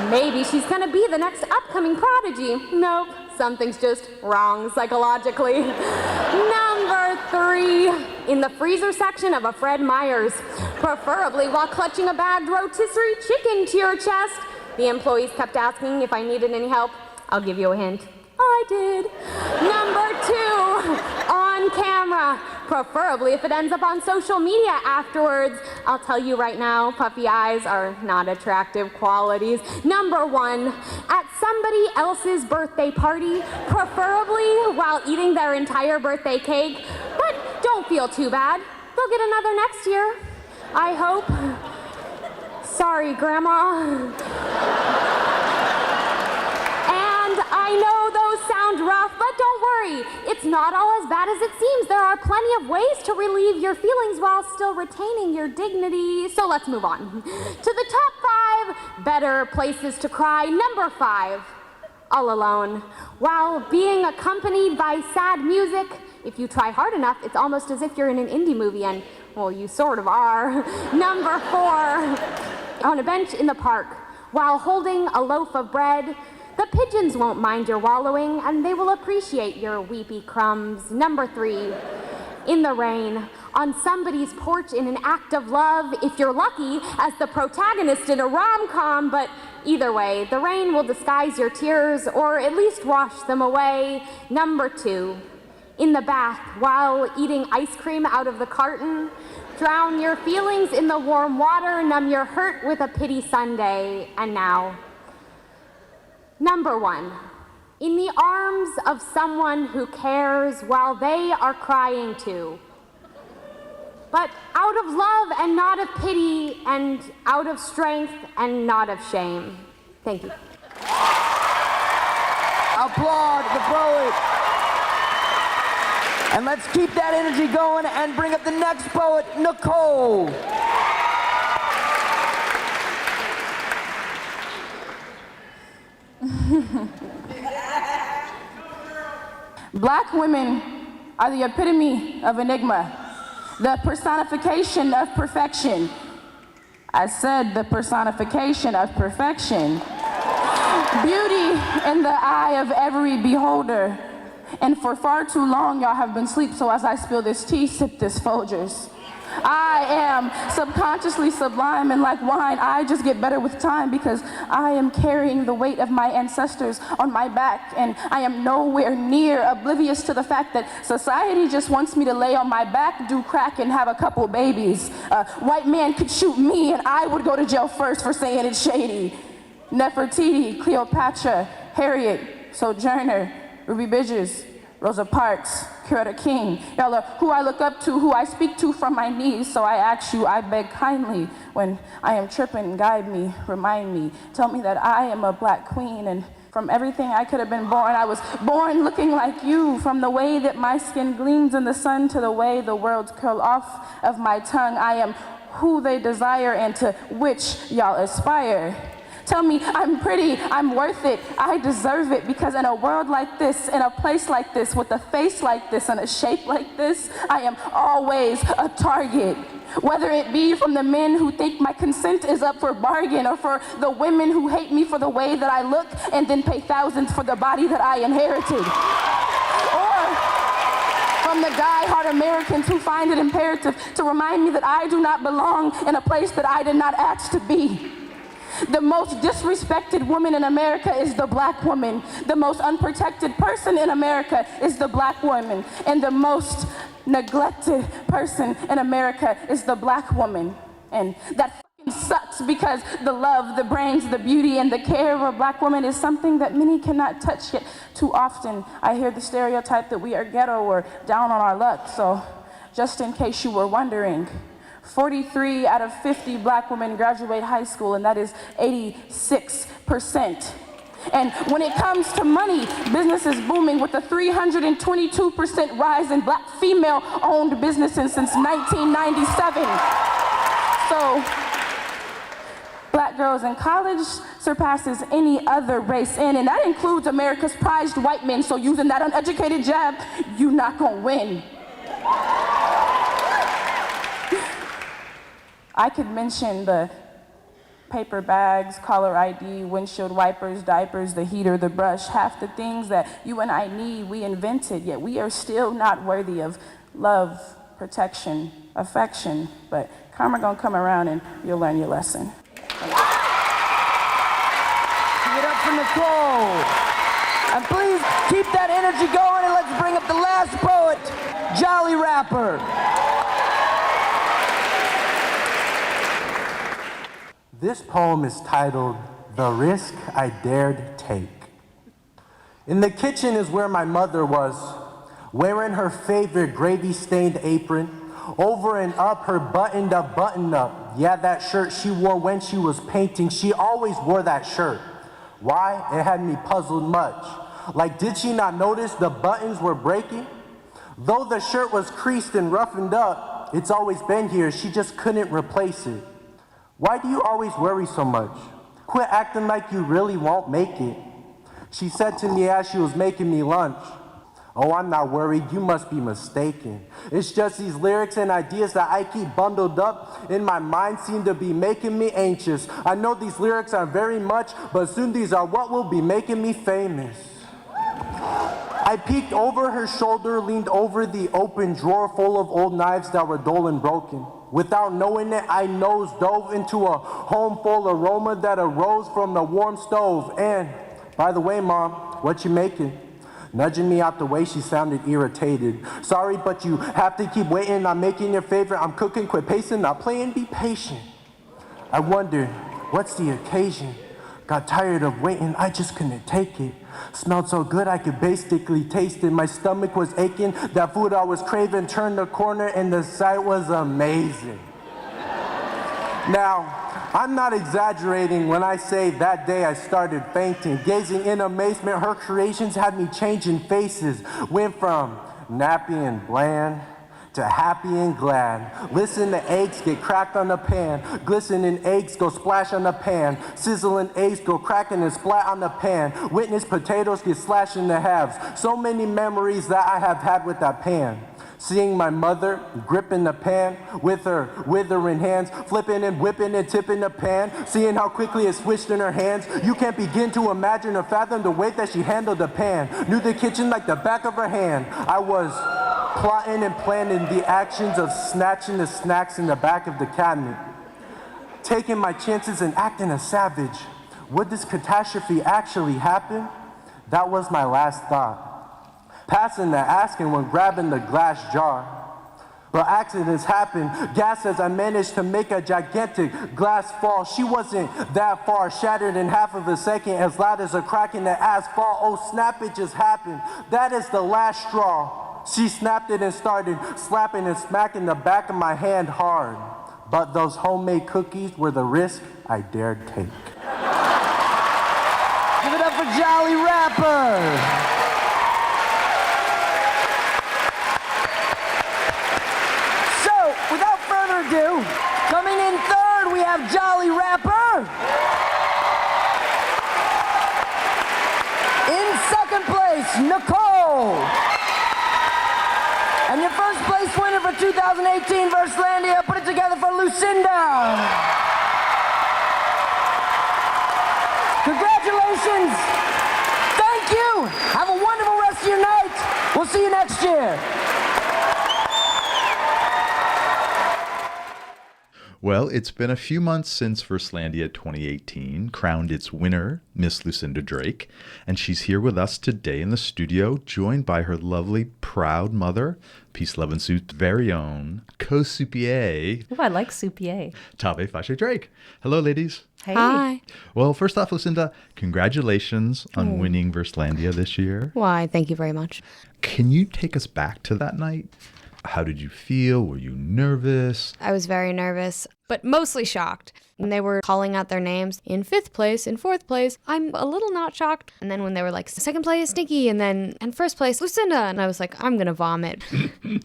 Maybe she's gonna be the next upcoming prodigy. Nope, something's just wrong psychologically. Number 3, in the freezer section of a Fred Meyer's. Preferably while clutching a bagged rotisserie chicken to your chest. The employees kept asking if I needed any help. I'll give you a hint. I did. Number 2, on camera. Preferably if it ends up on social media afterwards. I'll tell you right now, puffy eyes are not attractive qualities. Number 1, at somebody else's birthday party, preferably while eating their entire birthday cake. But don't feel too bad. They'll get another next year. I hope. Sorry, Grandma. I know those sound rough, but don't worry. It's not all as bad as it seems. There are plenty of ways to relieve your feelings while still retaining your dignity. So let's move on. To the top 5 better places to cry. Number 5, all alone. While being accompanied by sad music, if you try hard enough, it's almost as if you're in an indie movie, and, well, you sort of are. Number 4, on a bench in the park, while holding a loaf of bread. The pigeons won't mind your wallowing, and they will appreciate your weepy crumbs. Number 3, in the rain, on somebody's porch in an act of love, if you're lucky, as the protagonist in a rom-com, but either way, the rain will disguise your tears, or at least wash them away. Number 2, in the bath, while eating ice cream out of the carton. Drown your feelings in the warm water, numb your hurt with a pity sundae. And now, number 1, in the arms of someone who cares while they are crying too. But out of love and not of pity, and out of strength and not of shame. Thank you. Applaud the poet. And let's keep that energy going and bring up the next poet, Nicole. Black women are the epitome of enigma. the personification of perfection. I said the personification of perfection. Beauty in the eye of every beholder. And for far too long, y'all have been asleep, so as I spill this tea, sip this Folgers. I am subconsciously sublime, and like wine, I just get better with time because I am carrying the weight of my ancestors on my back, and I am nowhere near oblivious to the fact that society just wants me to lay on my back, do crack, and have a couple babies. A white man could shoot me, and I would go to jail first for saying it's shady. Nefertiti, Cleopatra, Harriet, Sojourner, Ruby Bridges, Rosa Parks, Coretta King. Y'all are who I look up to, who I speak to from my knees. So I ask you, I beg kindly, when I am tripping, guide me, remind me, tell me that I am a black queen, and from everything I could have been born, I was born looking like you, from the way that my skin gleams in the sun to the way the words curl off of my tongue. I am who they desire and to which y'all aspire. Tell me I'm pretty, I'm worth it, I deserve it, because in a world like this, in a place like this, with a face like this and a shape like this, I am always a target. Whether it be from the men who think my consent is up for bargain, or for the women who hate me for the way that I look and then pay thousands for the body that I inherited. Or from the die-hard Americans who find it imperative to remind me that I do not belong in a place that I did not ask to be. The most disrespected woman in America is the black woman. The most unprotected person in America is the black woman. And the most neglected person in America is the black woman. And that fucking sucks, because the love, the brains, the beauty, and the care of a black woman is something that many cannot touch. Yet too often I hear the stereotype that we are ghetto or down on our luck. So just in case you were wondering, 43 out of 50 black women graduate high school, and that is 86%. And when it comes to money, business is booming with a 322% rise in black female-owned businesses since 1997. So, black girls in college surpasses any other race in, and that includes America's prized white men. So using that uneducated jab, you not gonna win. I could mention the paper bags, caller ID, windshield wipers, diapers, the heater, the brush, half the things that you and I need, we invented, yet we are still not worthy of love, protection, affection. But karma gonna come around and you'll learn your lesson. Give it up for Nicole. And please keep that energy going, and let's bring up the last poet, Jolly Rapper. This poem is titled, The Risk I Dared Take. In the kitchen is where my mother was, wearing her favorite gravy-stained apron, over and up her buttoned-up button-up. Yeah, that shirt she wore when she was painting, she always wore that shirt. Why? It had me puzzled much. Like, did she not notice the buttons were breaking? Though the shirt was creased and roughened up, it's always been here, she just couldn't replace it. Why do you always worry so much? Quit acting like you really won't make it. She said to me as she was making me lunch, oh, I'm not worried, you must be mistaken. It's just these lyrics and ideas that I keep bundled up in my mind seem to be making me anxious. I know these lyrics aren't very much, but soon these are what will be making me famous. I peeked over her shoulder, leaned over the open drawer full of old knives that were dull and broken. Without knowing it, I nose dove into a home-full aroma that arose from the warm stove. And, by the way, Mom, what you making? Nudging me out the way, she sounded irritated. Sorry, but you have to keep waiting. I'm making your favorite. I'm cooking, quit pacing, not playing, be patient. I wondered, what's the occasion? Got tired of waiting, I just couldn't take it. Smelled so good I could basically taste it. My stomach was aching, that food I was craving. Turned the corner and the sight was amazing. Now, I'm not exaggerating when I say that day I started fainting. Gazing in amazement, her creations had me changing faces. Went from nappy and bland to happy and glad. Listen to eggs get cracked on the pan. Glistening eggs go splash on the pan. Sizzling eggs go cracking and splat on the pan. Witness potatoes get slashed into halves. So many memories that I have had with that pan. Seeing my mother gripping the pan with her withering hands, flipping and whipping and tipping the pan, seeing how quickly it switched in her hands. You can't begin to imagine or fathom the way that she handled the pan. Knew the kitchen like the back of her hand. I was plotting and planning the actions of snatching the snacks in the back of the cabinet. Taking my chances and acting a savage. Would this catastrophe actually happen? That was my last thought. Passing the asking when grabbing the glass jar. But accidents happen. Gas as I managed to make a gigantic glass fall. She wasn't that far, shattered in half of a second, as loud as a crack in the asphalt. Oh snap, it just happened. That is the last straw. She snapped it and started slapping and smacking the back of my hand hard. But those homemade cookies were the risk I dared take. Give it up for Jolly Rapper. Without further ado, coming in third, we have Jolly Rapper. In second place, Nicole. And your first place winner for 2018 Verslandia, put it together for Lucinda. Congratulations. Thank you. Have a wonderful rest of your night. We'll see you next year. Well, it's been a few months since Verslandia 2018 crowned its winner, Miss Lucinda Drake, and she's here with us today in the studio, joined by her lovely, proud mother, Peace, Love, and Soup's very own co-soupier. Oh, I like soupier. Tave Drake. Hello, ladies. Hey. Hi. Well, first off, Lucinda, congratulations on winning Verslandia this year. Why, thank you very much. Can you take us back to that night? How did you feel? Were you nervous? I was very nervous, but mostly shocked. When they were calling out their names, in 5th place, in 4th place, I'm a little not shocked. And then when they were like, 2nd place, Nikki, and 1st place, Lucinda, and I was like, I'm gonna vomit.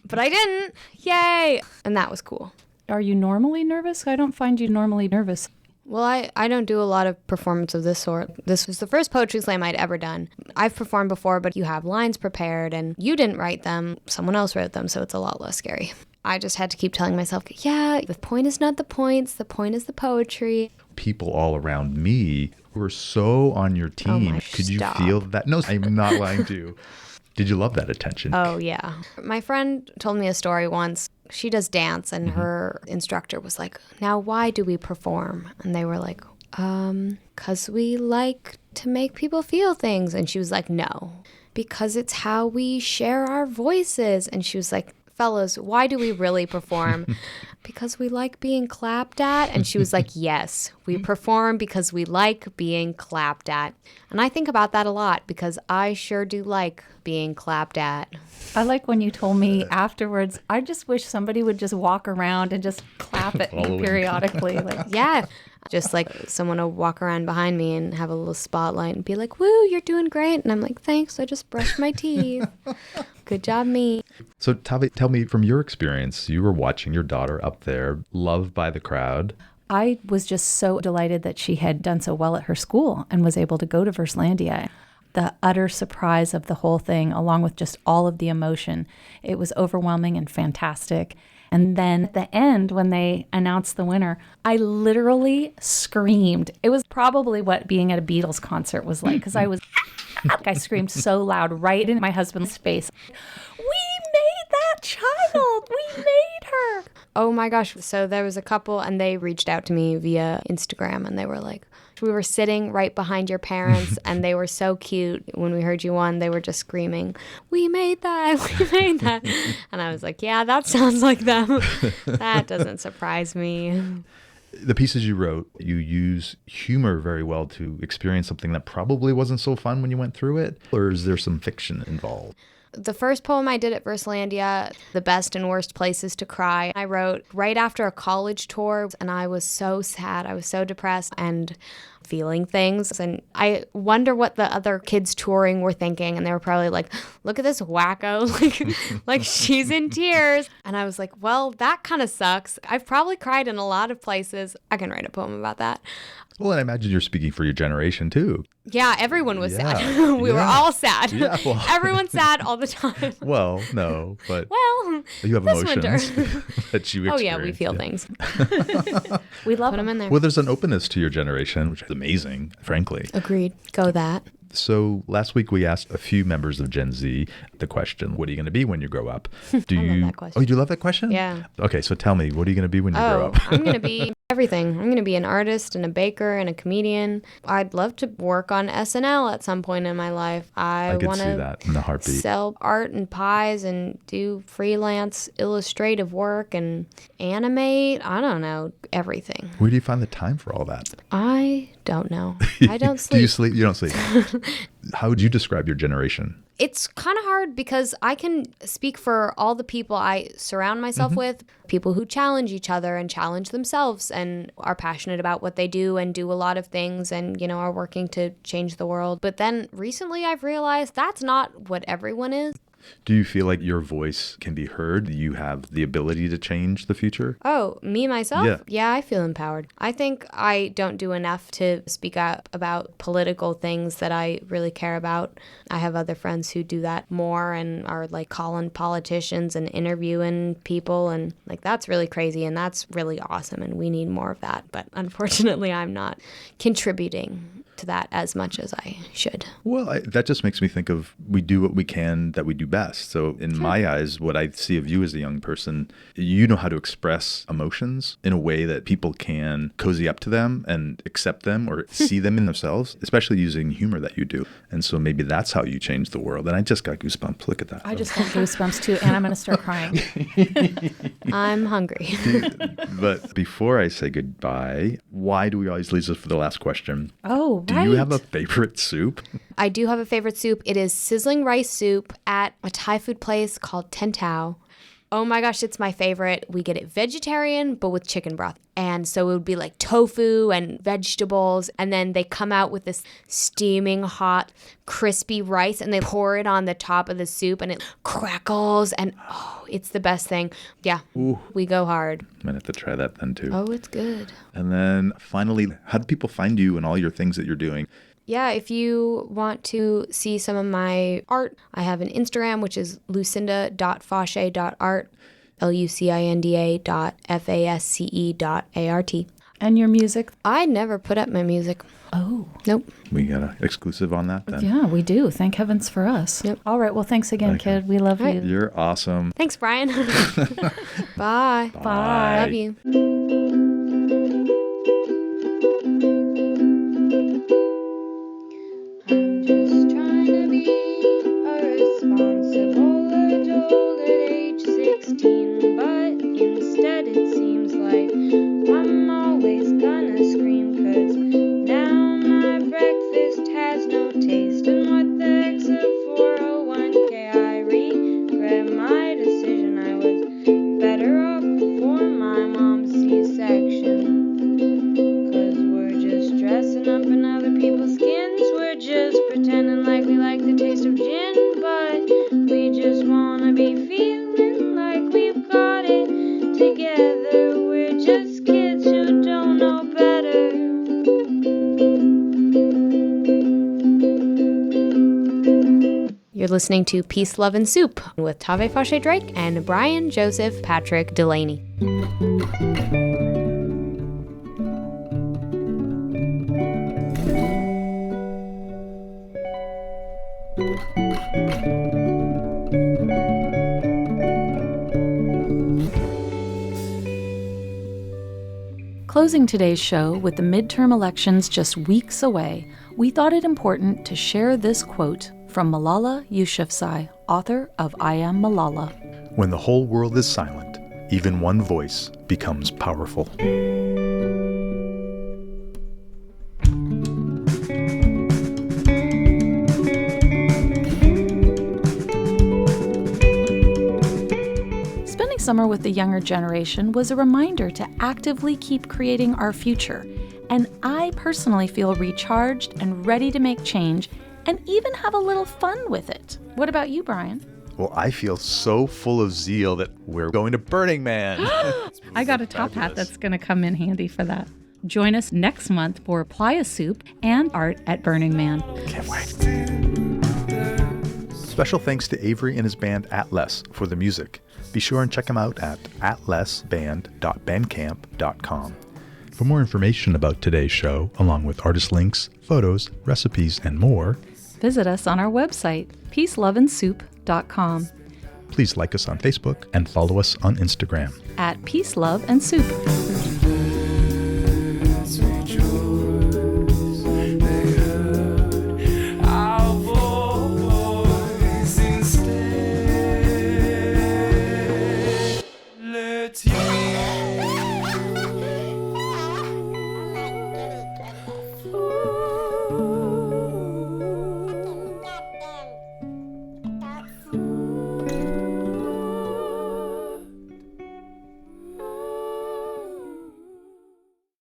But I didn't. Yay! And that was cool. Are you normally nervous? I don't find you normally nervous. Well, I don't do a lot of performance of this sort. This was the first poetry slam I'd ever done. I've performed before, but you have lines prepared, and you didn't write them. Someone else wrote them, so it's a lot less scary. I just had to keep telling myself, yeah, the point is not the points. The point is the poetry. People all around me were so on your team. Could you feel that? No, I'm not lying to you. Did you love that attention? Oh, yeah. My friend told me a story once. She does dance, and her instructor was like, now, why do we perform? And they were like, 'cause we like to make people feel things. And she was like, no, because it's how we share our voices. And she was like, fellas, why do we really perform? Because we like being clapped at. And she was like, yes, we perform because we like being clapped at. And I think about that a lot because I sure do like being clapped at. I like when you told me afterwards, I just wish somebody would just walk around and just clap at me periodically. Like, yeah. Just like someone will walk around behind me and have a little spotlight and be like, woo, you're doing great. And I'm like, thanks, I just brushed my teeth. Good job, me. So Tave, tell me from your experience, you were watching your daughter up there, loved by the crowd. I was just so delighted that she had done so well at her school and was able to go to Verslandia. The utter surprise of the whole thing, along with just all of the emotion, it was overwhelming and fantastic. And then at the end, when they announced the winner, I literally screamed. It was probably what being at a Beatles concert was like, because I screamed so loud right in my husband's face. We made that child! We made her! Oh my gosh. So there was a couple and they reached out to me via Instagram and they were like, we were sitting right behind your parents and they were so cute. When we heard you won, they were just screaming, we made that, we made that. And I was like, yeah, that sounds like them. That doesn't surprise me. The pieces you wrote, you use humor very well to experience something that probably wasn't so fun when you went through it? Or is there some fiction involved? The first poem I did at Verslandia, The Best and Worst Places to Cry, I wrote right after a college tour, and I was so sad. I was so depressed, and feeling things. And I wonder what the other kids touring were thinking. And they were probably like, look at this wacko. like she's in tears. And I was like, well, that kind of sucks. I've probably cried in a lot of places. I can write a poem about that. Well, and I imagine you're speaking for your generation too. Yeah, everyone was sad. We were all sad. Yeah, well. Everyone's sad all the time. Well, no, but well, you have this emotions winter. that you experience. Oh yeah, we feel things. We love them in there. Well, there's an openness to your generation, which is amazing, frankly. Agreed. Go that. So last week we asked a few members of Gen Z the question, what are you going to be when you grow up? Do I you? love that question. Oh, you do love that question? Yeah. Okay, so tell me, what are you going to be when you grow up? I'm going to be everything. I'm going to be an artist and a baker and a comedian. I'd love to work on SNL at some point in my life. I could want see that in a heartbeat. Sell art and pies and do freelance illustrative work and animate. I don't know, everything. Where do you find the time for all that? I don't know. I don't sleep. Do you sleep? You don't sleep. How would you describe your generation? It's kind of hard because I can speak for all the people I surround myself with, people who challenge each other and challenge themselves and are passionate about what they do and do a lot of things and, are working to change the world. But then recently I've realized that's not what everyone is. Do you feel like your voice can be heard? You have the ability to change the future? Oh, me, myself? Yeah, I feel empowered. I think I don't do enough to speak up about political things that I really care about. I have other friends who do that more and are like calling politicians and interviewing people. And like, that's really crazy and that's really awesome. And we need more of that. But unfortunately, I'm not contributing to that as much as I should. Well, that just makes me think of we do what we can that we do best. So in my eyes, what I see of you as a young person, you know how to express emotions in a way that people can cozy up to them and accept them or see them in themselves, especially using humor that you do. And so maybe that's how you change the world. And I just got goosebumps. Look at that. I just got goosebumps too, and I'm going to start crying. I'm hungry. But before I say goodbye, why do we always leave this for the last question? Oh, Do you have a favorite soup? I do have a favorite soup. It is sizzling rice soup at a Thai food place called Ten Tao. Oh my gosh, it's my favorite. We get it vegetarian, but with chicken broth. And so it would be like tofu and vegetables. And then they come out with this steaming hot, crispy rice and they pour it on the top of the soup and it crackles. And oh, it's the best thing. Yeah, Ooh. We go hard. I'm going to have to try that then too. Oh, it's good. And then finally, how do people find you and all your things that you're doing? Yeah, if you want to see some of my art, I have an Instagram, which is lucinda.fasce.art, lucinda.fasce.art. And your music? I never put up my music. Oh. Nope. We got an exclusive on that then. Yeah, we do. Thank heavens for us. Yep. All right. Well, thanks again, kid. We love you. You're awesome. Thanks, Brian. Bye. Bye. Love you. You're listening to Peace, Love, and Soup with Tave Drake and Brian Joseph Patrick Delaney. Closing today's show with the midterm elections just weeks away, we thought it important to share this quote from Malala Yousafzai, author of I Am Malala. When the whole world is silent, even one voice becomes powerful. Spending summer with the younger generation was a reminder to actively keep creating our future And I personally feel recharged and ready to make change and even have a little fun with it. What about you, Brian? Well, I feel so full of zeal that we're going to Burning Man. I got a top hat that's going to come in handy for that. Join us next month for playa soup and art at Burning Man. Can't wait. Special thanks to Avery and his band Atlas for the music. Be sure and check them out at atlasband.bandcamp.com. For more information about today's show, along with artist links, photos, recipes, and more, visit us on our website, peaceloveandsoup.com. Please like us on Facebook and follow us on Instagram at Peace, Love, and Soup.